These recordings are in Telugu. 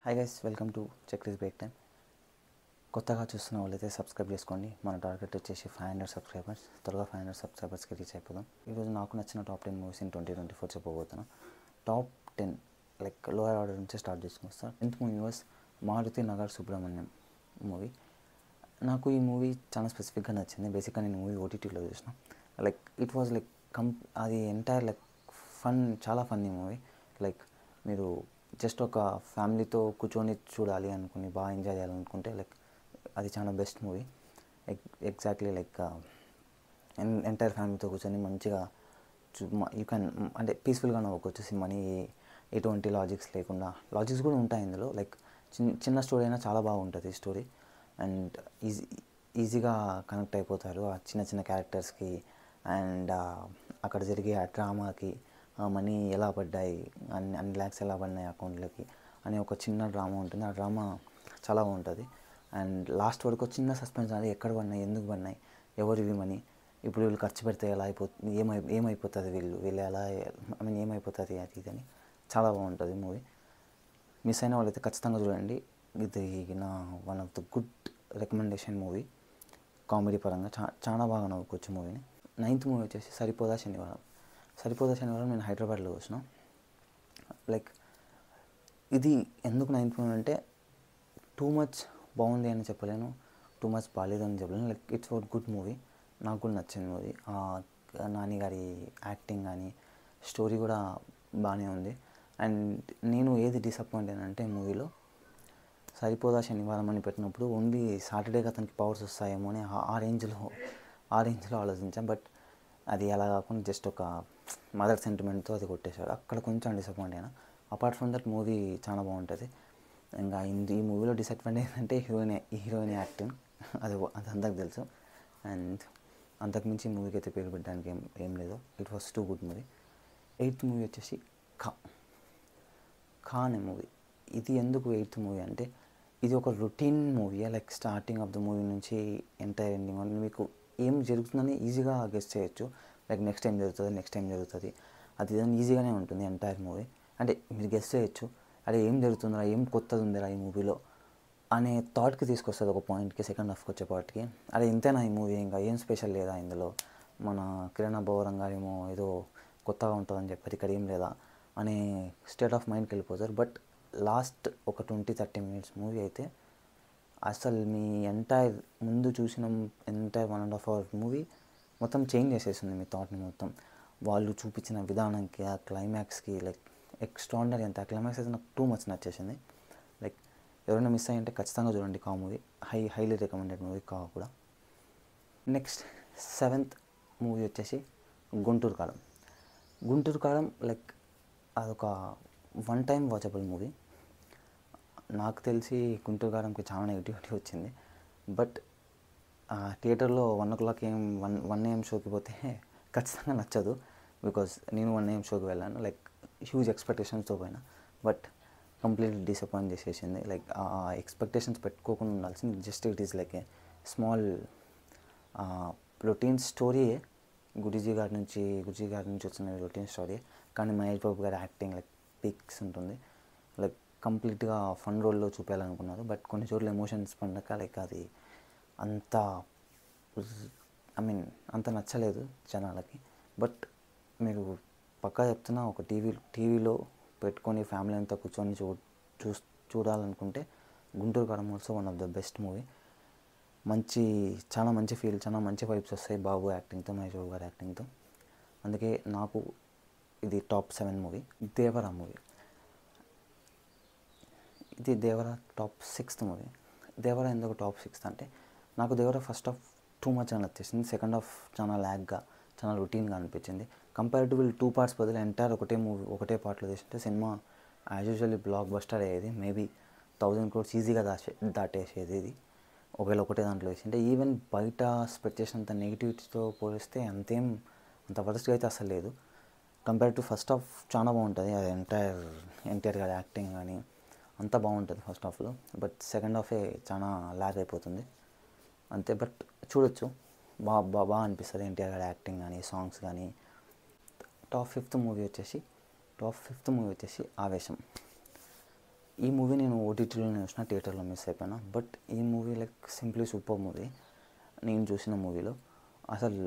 Hi guys, welcome to checklist break time. కొత్తగా చూస్తున్న వాళ్ళైతే సబ్స్క్రైబ్ చేసుకోండి. మన టార్గెట్ వచ్చేసి 500 సబ్స్క్రైబర్స్. త్వరగా 500 సబ్స్క్రైబర్స్కి రీచ్ అయిపోదాం. ఈరోజు నాకు నచ్చిన టాప్ 10 మూవీస్ ఇన్ 2024 చెప్పబోతున్నాను. టాప్ 10 లైక్ లోయర్ ఆర్డర్ నుంచి స్టార్ట్ చేసుకుని వస్తాను. 10th movie was Maruti Nagar Subrahmanyam movie. నాకు ఈ మూవీ చాలా స్పెసిఫిక్గా నచ్చింది. బేసిక్గా నేను మూవీ ఓటీటీలో చూసిన. లైక్ ఇట్ వాజ్ లైక్ అది ఎంటైర్ లైక్ ఫన్, చాలా ఫన్నీ మూవీ. లైక్ మీరు జస్ట్ ఒక ఫ్యామిలీతో కూర్చొని చూడాలి అనుకుని బాగా ఎంజాయ్ చేయాలనుకుంటే లైక్ అది చాలా best movie. Exactly like entire ఫ్యామిలీతో కూర్చొని మంచిగా యూ కెన్ అంటే పీస్ఫుల్గా నవ్వుకోవచ్చు సినిమాని. ఎటువంటి లాజిక్స్ లేకుండా, లాజిక్స్ కూడా ఉంటాయి ఇందులో. లైక్ చిన్న స్టోరీ అయినా చాలా బాగుంటుంది స్టోరీ. అండ్ ఈజీగా కనెక్ట్ అయిపోతారు ఆ చిన్న చిన్న క్యారెక్టర్స్కి. అండ్ అక్కడ జరిగే ఆ డ్రామాకి, మనీ ఎలా పడ్డాయి, అన్ని ల్యాక్స్ ఎలా పడినాయి అకౌంట్లోకి అనే ఒక చిన్న డ్రామా ఉంటుంది. ఆ డ్రామా చాలా బాగుంటుంది. అండ్ లాస్ట్ వరకు చిన్న సస్పెన్స్ అనేది ఎక్కడ పడినాయి, ఎందుకు పడినాయి, ఎవరివి మనీ, ఇప్పుడు వీళ్ళు ఖర్చు పెడితే ఎలా అయిపోతుంది, ఏమైపోతుంది, వీళ్ళు ఎలా ఏమైపోతుంది అది ఇది అని చాలా బాగుంటుంది మూవీ. మిస్ అయిన వాళ్ళైతే ఖచ్చితంగా చూడండి. ఇది నా one of the good recommendation movie. Comedy పరంగా చాలా బాగా నవ్వుకోవచ్చు మూవీని. 9th మూవీ వచ్చేసి సరిపోదా శనివారం. సరిపోదా శనివారం నేను హైదరాబాద్లో చూసిన. లైక్ ఇది ఎందుకు 9th మూవీ అంటే టూ మచ్ బాగుంది అని చెప్పలేను, టూ మచ్ బాగాలేదు అని చెప్పలేను. Like it's were good movie. నాకు కూడా నచ్చింది మూవీ. నాని గారి యాక్టింగ్ కానీ స్టోరీ కూడా బాగానే ఉంది. అండ్ నేను ఏది డిసప్పాయింట్ అంటే మూవీలో సరిపోదా శనివారం అని పెట్టినప్పుడు ఓన్లీ సాటర్డేకి అతనికి పవర్స్ వస్తాయేమో అని ఆ రేంజ్లో ఆలోచించాను. బట్ అది అలా కాకుండా జస్ట్ ఒక మదర్ సెంటిమెంట్తో అది కొట్టేశాడు. అక్కడ కొంచెం డిసప్పాయింట్ అయినా. అపార్ట్ ఫ్రమ్ దట్ మూవీ చాలా బాగుంటుంది. ఇంకా ఈ మూవీలో డిసప్పాయింట్ ఏంటంటే హీరోయిన్ యాక్టింగ్. అది అందరికి తెలుసు. అండ్ అంతకుమించి మూవీకి అయితే పేరు పెట్టడానికి ఏం లేదు. It was too good movie. 8th movie వచ్చేసి ఖా అనే మూవీ. ఇది ఎందుకు 8th మూవీ అంటే ఇది ఒక routine movie. Like starting of the movie నుంచి ఎంటైర్ ఎండింగ్ వరకు మీకు ఏం జరుగుతుందని ఈజీగా గెస్ చేయొచ్చు. లైక్ నెక్స్ట్ టైం జరుగుతుంది అది ఈజీగానే ఉంటుంది ఎంటైర్ మూవీ. అంటే మీరు గెస్ చేయొచ్చు, అదే ఏం జరుగుతుందా, ఏం కొత్తది ఉందిరా ఈ మూవీలో అనే థాట్కి తీసుకొస్తుంది ఒక పాయింట్కి. సెకండ్ హాఫ్కి వచ్చేపాటికి అదే ఇంతేనా ఈ మూవీ, ఇంకా ఏం స్పెషల్ లేదా ఇందులో, మన కిరణ్ అబ్బవరం గారేమో ఏదో కొత్తగా ఉంటుందని చెప్పారు, ఇక్కడ ఏం లేదా అనే స్టేట్ ఆఫ్ మైండ్కి వెళ్ళిపోతారు. బట్ లాస్ట్ ఒక 20-30 minutes మూవీ అయితే అసలు మీ ఎంటైర్ ముందు చూసిన ఎంటైర్ 1.5 hour మూవీ మొత్తం చేంజ్ చేసేసింది మీ థాట్ని మొత్తం. వాళ్ళు చూపించిన విధానానికి, ఆ క్లైమాక్స్కి లైక్ ఎక్స్ట్రాడినరీ. అంత ఆ క్లైమాక్స్ అయితే నాకు టూ మచ్ నచ్చేసింది. లైక్ ఎవరైనా మిస్ అయ్యంటే ఖచ్చితంగా చూడండి కా మూవీ. హైలీ రికమెండెడ్ మూవీ కా కూడా. నెక్స్ట్ 7th మూవీ వచ్చేసి గుంటూరు కారం. లైక్ అదొక వన్ టైం వాచబుల్ మూవీ. నాకు తెలిసి గుంటూరు కారంకి చాలా నెగిటివిటీ వచ్చింది. బట్ థియేటర్లో 1 o'clock 1 AM షోకి పోతే ఖచ్చితంగా నచ్చదు. బికాజ్ నేను 1 AM షోకి వెళ్ళాను. లైక్ హ్యూజ్ ఎక్స్పెక్టేషన్స్తో పోయినా. బట్ కంప్లీట్లీ డిసప్పాయింట్ చేసేసింది. లైక్ ఎక్స్పెక్టేషన్స్ పెట్టుకోకుండా ఉండాల్సింది. Just it is like a small routine స్టోరీయే. గురూజీ గారి నుంచి వచ్చిన రొటీన్ స్టోరీ. కానీ మహేష్ బాబు గారి యాక్టింగ్ లైక్ పీక్స్ ఉంటుంది. లైక్ కంప్లీట్గా ఫన్ రోల్లో చూపించాలనుకున్నారు. బట్ కొన్ని చోట్ల ఎమోషన్స్ పండక లైక్ అది అంత అంత నచ్చలేదు జనాలకి. బట్ మీరు పక్కా చెప్తున్నా, ఒక టీవీలో పెట్టుకొని ఫ్యామిలీ అంతా కూర్చొని చూడాలనుకుంటే గుంటూరు కారం also one of the best movie. చాలా మంచి ఫీల్, చాలా మంచి వైబ్స్ వస్తాయి బాబు యాక్టింగ్తో, మహేష్ బాబు గారి యాక్టింగ్తో. అందుకే నాకు ఇది టాప్ 7 మూవీ. దేవరా మూవీ. ఇది Devara top 6th movie. Devara ఎందుకు టాప్ 6th అంటే నాకు Devara first half too much అని నచ్చేసింది. సెకండ్ హాఫ్ చాలా ల్యాగ్గా, చాలా రొటీన్గా అనిపించింది. కంపారిటివ్లీ 2 parts బదులు ఎంటైర్ ఒకటే పార్ట్లో చేస్తుంటే cinema as usually block buster అయ్యేది. మేబీ 1000 crores ఈజీగా దాటేసేది ఇది ఒకవేళ ఒకటే దాంట్లో వేసింటే. ఈవెన్ బయట స్ప్రెడ్ చేసినంత నెగిటివిటీతో పోలిస్తే అంత వరస్ట్గా అయితే అసలు లేదు. కంపేర్ టు ఫస్ట్ హాఫ్ చాలా బాగుంటుంది. అది ఎంటైర్ గారి యాక్టింగ్ కానీ అంతా బాగుంటుంది ఫస్ట్ హాఫ్లో. బట్ సెకండ్ హాఫే చాలా ల్యాగ్ అయిపోతుంది అంతే. బట్ చూడొచ్చు, బాగా అనిపిస్తుంది ఎన్టీఆర్ గారి యాక్టింగ్ కానీ, సాంగ్స్ కానీ. టాప్ 5th మూవీ వచ్చేసి ఆవేశం. ఈ మూవీ నేను ఓటీటీలోనే చూసిన, థియేటర్లో మిస్ అయిపోయినా. బట్ ఈ movie like simply super movie. నేను చూసిన మూవీలో అసలు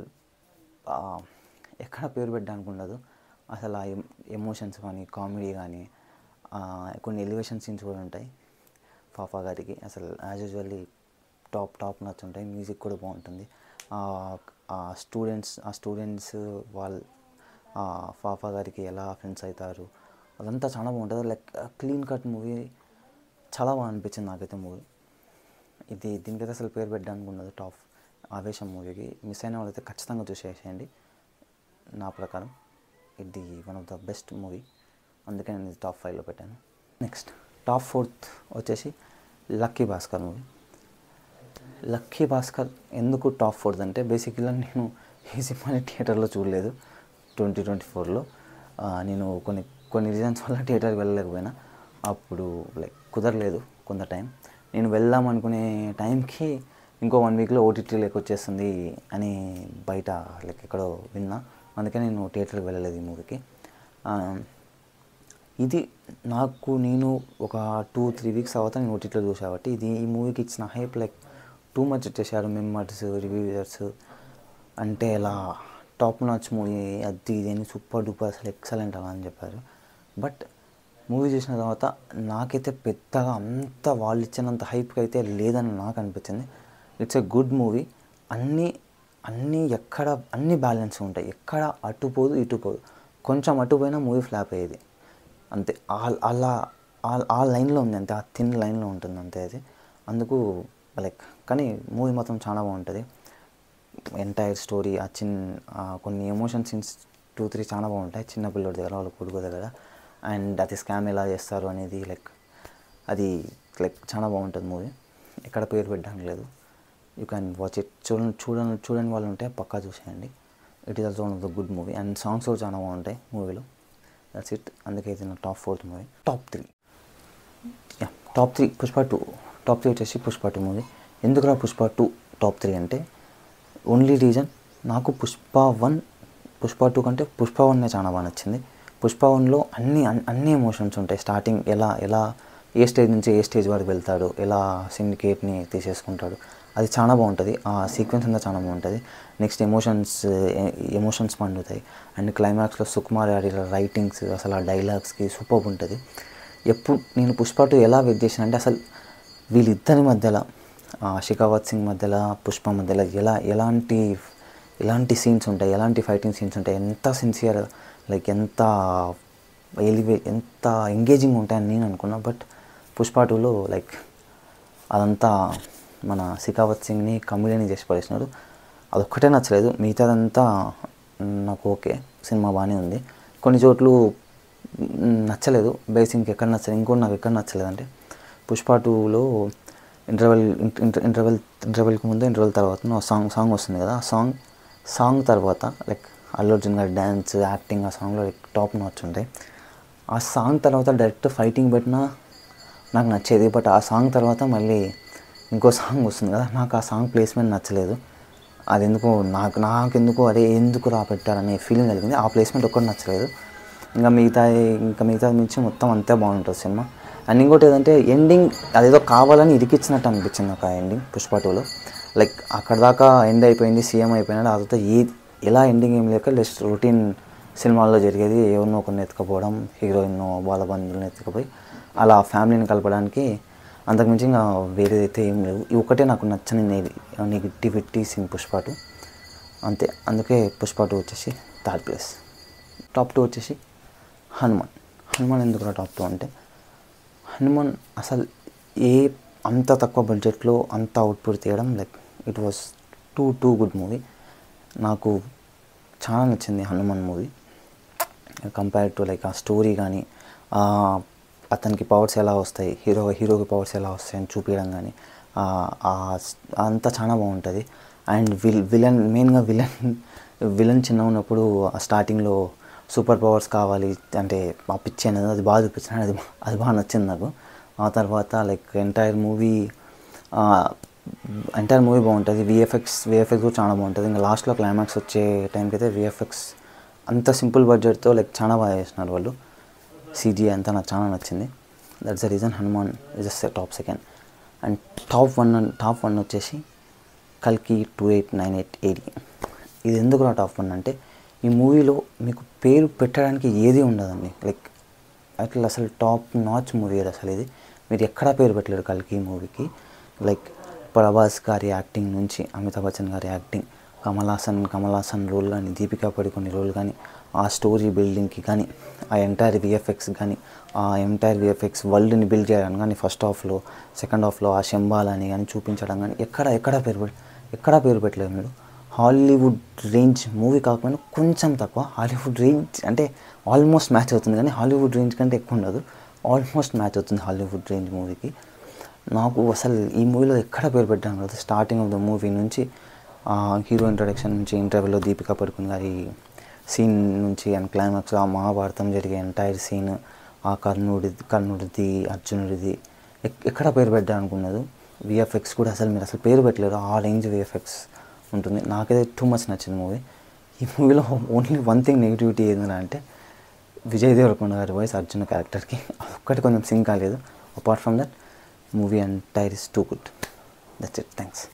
ఎక్కడ పేరు పెట్టడానికి ఉండదు. అసలు ఆ ఎమోషన్స్ కానీ, కామెడీ కానీ, కొన్ని ఎలివేషన్ సీన్స్ కూడా ఉంటాయి ఫాఫా గారికి. అసలు యాజ్ యూజువల్లీ టాప్ నచ్చుంటాయి. మ్యూజిక్ కూడా బాగుంటుంది. ఆ స్టూడెంట్స్ వాళ్ళు ఫాఫా గారికి ఎలా ఫ్రెండ్స్ అవుతారు అదంతా చాలా బాగుంటుంది. లైక్ క్లీన్ కట్ మూవీ, చాలా బాగా అనిపించింది నాకైతే మూవీ. దీనికైతే అసలు పేరు పెట్టడానికి ఉండదు. ఆవేశం మూవీకి మిస్ అయిన వాళ్ళైతే ఖచ్చితంగా చూసేసేయండి. నా ప్రకారం ఇది one of the best movie, అందుకే నేను టాప్ 5లో పెట్టాను. నెక్స్ట్ టాప్ 4 వచ్చేసి lucky Bhaskar movie. Lucky Bhaskar ఎందుకు టాప్ 4 అంటే, బేసిక్గా నేను ఈ సినిమాని థియేటర్లో చూడలేదు 2024లో. నేను కొన్ని రీజన్స్ వల్ల థియేటర్కి వెళ్ళలేకపోయినా. అప్పుడు లైక్ కుదరలేదు కొంత టైం. నేను వెళ్దాం అనుకునే టైంకి ఇంకో 1 వీక్లో ఓటీటీ వచ్చేస్తుంది అని బయట లైక్ ఎక్కడో విన్నా. అందుకే నేను థియేటర్కి వెళ్ళలేదు ఈ మూవీకి. ఇది నేను ఒక 2-3 వీక్స్ తర్వాత నేను ఓటీటీలో చూసా కాబట్టి ఈ మూవీకి ఇచ్చిన హైప్ లైక్ టూ మచ్ ఇచ్చేసారు మెంబర్స్, రివ్యూవర్స్. అంటే ఇలా టాప్ నాచ్ మూవీ, అది ఇదేని సూపర్ డూపర్ అసలు ఎక్సలెంట్ అలా అని చెప్పారు. బట్ మూవీ చూసిన తర్వాత నాకైతే పెద్దగా అంత వాళ్ళు ఇచ్చినంత హైప్కి అయితే లేదని నాకు అనిపించింది. It's a good movie. అన్నీ బ్యాలెన్స్ ఉంటాయి. ఎక్కడ అటుపోదు ఇటుపోదు. కొంచెం అటుపోయినా మూవీ ఫ్లాప్ అయ్యేది అంతే. ఆ లైన్లో ఉంది అంతే, ఆ థిన్ లైన్లో ఉంటుంది అంతే అది. అందుకు లైక్ కానీ మూవీ మాత్రం చాలా బాగుంటుంది. ఎంటైర్ స్టోరీ, కొన్ని ఎమోషన్ సీన్స్ 2-3 చాలా బాగుంటాయి. చిన్న పిల్లడి దగ్గర, వాళ్ళ కొడుకు దగ్గర, అండ్ అది స్కామ్ ఎలా చేస్తారు అనేది అది చాలా బాగుంటుంది మూవీ. ఎక్కడ పేరు పెట్టడానికి లేదు. You can watch it. చూడని వాళ్ళు ఉంటే పక్కా చూసేయండి. It is also one of the good movie. And songs కూడా చాలా బాగుంటాయి మూవీలో. That's it. అందుకే ఇది నా top 4 movie. Top 3 Pushpa 2. Top 3 వచ్చేసి పుష్ప 2 మూవీ. ఎందుకురా పుష్ప 2 టాప్ 3 అంటే, ఓన్లీ రీజన్ నాకు పుష్ప 2 కంటే పుష్ప 1 చాలా బాగా నచ్చింది. పుష్ప 1లో అన్ని ఎమోషన్స్ ఉంటాయి. స్టార్టింగ్ ఎలా ఏ స్టేజ్ నుంచి ఏ స్టేజ్ వరకు వెళ్తాడు, ఎలా సిండికేట్ని తీసేసుకుంటాడు, అది చాలా బాగుంటుంది. ఆ సీక్వెన్స్ అంతా చాలా బాగుంటుంది. నెక్స్ట్ ఎమోషన్స్ పండుతాయి. అండ్ క్లైమాక్స్లో సుకుమార్ గారి రైటింగ్స్, అసలు ఆ డైలాగ్స్కి సూపర్ ఉంటుంది. నేను పుష్ప 2 ఎలా వెయిట్ చేసిన అంటే, అసలు వీళ్ళిద్దరి మధ్యలో, షికావత్ సింగ్ మధ్యలో, పుష్ప మధ్యలో ఎలాంటి సీన్స్ ఉంటాయి, ఎలాంటి ఫైటింగ్ సీన్స్ ఉంటాయి, ఎంత సిన్సియర్, లైక్ ఎంత ఎంగేజింగ్ ఉంటాయని నేను అనుకున్నా. బట్ పుష్ప 2లో లైక్ అదంతా మన షికావత్ సింగ్ని కమెడియన్ చేసి పడేసినాడు. అదొక్కటే నచ్చలేదు, మిగతాదంతా నాకు ఓకే. సినిమా బాగానే ఉంది. కొన్ని చోట్లు నచ్చలేదు. బేసిక్ ఎక్కడ నచ్చలేదు. ఇంకోటి నాకు ఎక్కడ నచ్చలేదు అంటే, పుష్ప 2లో ఇంటర్వెల్కి ముందు, ఇంటర్వెల్ తర్వాత సాంగ్ వస్తుంది కదా, సాంగ్ తర్వాత లైక్ అల్లు అర్జున్ గారి డ్యాన్స్, యాక్టింగ్ ఆ సాంగ్లో లైక్ టాప్ నాచ్ ఉంటాయి. ఆ సాంగ్ తర్వాత డైరెక్ట్ ఫైటింగ్ పెట్టినా నాకు నచ్చేది. బట్ ఆ సాంగ్ తర్వాత మళ్ళీ ఇంకో సాంగ్ వస్తుంది కదా, నాకు ఆ సాంగ్ ప్లేస్మెంట్ నచ్చలేదు. అది ఎందుకో నాకెందుకో అదే ఎందుకు పెట్టారనే ఫీలింగ్ కలిగింది. ఆ ప్లేస్మెంట్ ఒక్కటి నచ్చలేదు. ఇంకా మిగతా నుంచి మొత్తం అంతే బాగుంటుంది సినిమా. అండ్ ఇంకోటి ఏదంటే, ఎండింగ్ అదేదో కావాలని ఇరికిచ్చినట్టు అనిపించింది నాకు ఆ ఎండింగ్ పుష్ప 2లో. లైక్ అక్కడ దాకా ఎండ్ అయిపోయింది, సీఎం అయిపోయినాడు. ఆ తర్వాత ఎలా ఎండింగ్ ఏం లేక జస్ట్ రొటీన్ సినిమాల్లో జరిగేది, ఎవరినో కొన్ని ఎత్తుకపోవడం, హీరోయిన్ వాళ్ళ బంధువులను ఎత్తుకుపోయి అలా ఫ్యామిలీని కలపడానికి, అంతకుమించి ఇంకా వేరేదైతే ఏం లేదు. ఇది ఒకటే నాకు నచ్చని నెగిటివిటీ సీన్ పుష్ప 2 అంతే. అందుకే పుష్ప 2 వచ్చేసి థర్డ్ ప్లేస్. టాప్ 2 వచ్చేసి హనుమాన్ ఎందుకు టాప్ 2 అంటే, హనుమాన్ అసలు అంత తక్కువ బడ్జెట్లో అంత అవుట్పుట్ తీయడం, like it was too good movie. నాకు చాలా నచ్చింది Hanuman movie. Compare to like ఆ స్టోరీ కానీ, అతనికి పవర్స్ ఎలా వస్తాయి, హీరోకి పవర్స్ ఎలా వస్తాయి అని చూపించడం కానీ, అంతా చాలా బాగుంటుంది. అండ్ మెయిన్గా విలన్ చిన్న ఉన్నప్పుడు స్టార్టింగ్లో సూపర్ పవర్స్ కావాలి అంటే ఆ పిచ్చి అనేది అది బాగా చూపించాను. అది బాగా నచ్చింది నాకు. ఆ తర్వాత లైక్ ఎంటైర్ మూవీ బాగుంటుంది. విఎఫ్ఎక్స్ కూడా చాలా బాగుంటుంది. ఇంకా లాస్ట్లో క్లైమాక్స్ వచ్చే టైంకి అయితే విఎఫ్ఎక్స్ అంత సింపుల్ బడ్జెట్తో లైక్ చాలా బాగా చేసినారు వాళ్ళు. CGI అంతా నాకు చాలా నచ్చింది. That's the reason Hanuman is top second. And top one వచ్చేసి కల్కి 2898 AD. ఇది ఎందుకు నా టాప్ వన్ అంటే ఈ మూవీలో మీకు పేరు పెట్టడానికి ఏది ఉండదండి. లైక్ అట్లా అసలు టాప్ నాచ్ మూవీ అది అసలు. ఇది మీరు ఎక్కడా పేరు పెట్టలేరు కల్కి మూవీకి. లైక్ ప్రభాస్ గారి యాక్టింగ్ నుంచి అమితాబ్ బచ్చన్ గారి యాక్టింగ్, కమల్ హాసన్ రోల్ కానీ, దీపికా పడుకునే రోల్ కానీ, ఆ స్టోరీ బిల్డింగ్కి కానీ, ఆ ఎంటైర్ విఎఫ్ఎక్స్ కానీ, ఆ ఎంటైర్ విఎఫ్ఎక్స్ వరల్డ్ని బిల్డ్ చేయడం కానీ, ఫస్ట్ హాఫ్లో సెకండ్ హాఫ్లో ఆ శంబాలని కానీ చూపించడం కానీ ఎక్కడా పేరు పెట్టలేదు మీరు. హాలీవుడ్ రేంజ్ మూవీ కాకపోయినా కొంచెం తక్కువ. హాలీవుడ్ రేంజ్ అంటే ఆల్మోస్ట్ మ్యాచ్ అవుతుంది, కానీ హాలీవుడ్ రేంజ్ కంటే ఎక్కువ ఉండదు, ఆల్మోస్ట్ మ్యాచ్ అవుతుంది హాలీవుడ్ రేంజ్ మూవీకి. నాకు అసలు ఈ మూవీలో ఎక్కడ పేరు పెట్టాను కదా, స్టార్టింగ్ ఆఫ్ ద మూవీ నుంచి హీరో ఇంట్రడక్షన్ నుంచి ఇంటర్వ్యూలో దీపికా పడుకునే గారి సీన్ నుంచి అండ్ క్లైమాక్స్ ఆ మహాభారతం జరిగే ఎంటైర్ సీన్, ఆ కర్ణుడిది అర్జునుడిది ఎక్కడ పేరు పెట్టాను అనుకున్నది. విఎఫ్ఎక్స్ కూడా అసలు మీరు అసలు పేరు పెట్టలేరు, ఆ రేంజ్ విఎఫ్ఎక్స్ ఉంటుంది. నాకైతే టూ మచ్ నచ్చింది మూవీ. ఈ మూవీలో ఓన్లీ వన్ థింగ్ నెగిటివిటీ ఏంటంటే విజయ్ దేవరకొండ గారి వాయిస్ అర్జున్ క్యారెక్టర్కి ఒక్కటి కొంచెం సింక్ కాలేదు. Apart from that movie entire is too good. That's it. Thanks.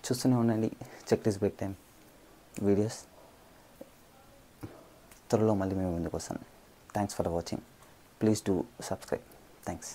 చూస్తూనే ఉండండి check this break time videos. త్వరలో మళ్ళీ మేము ముందుకు వస్తాను. Thanks for watching. Please do subscribe. Thanks.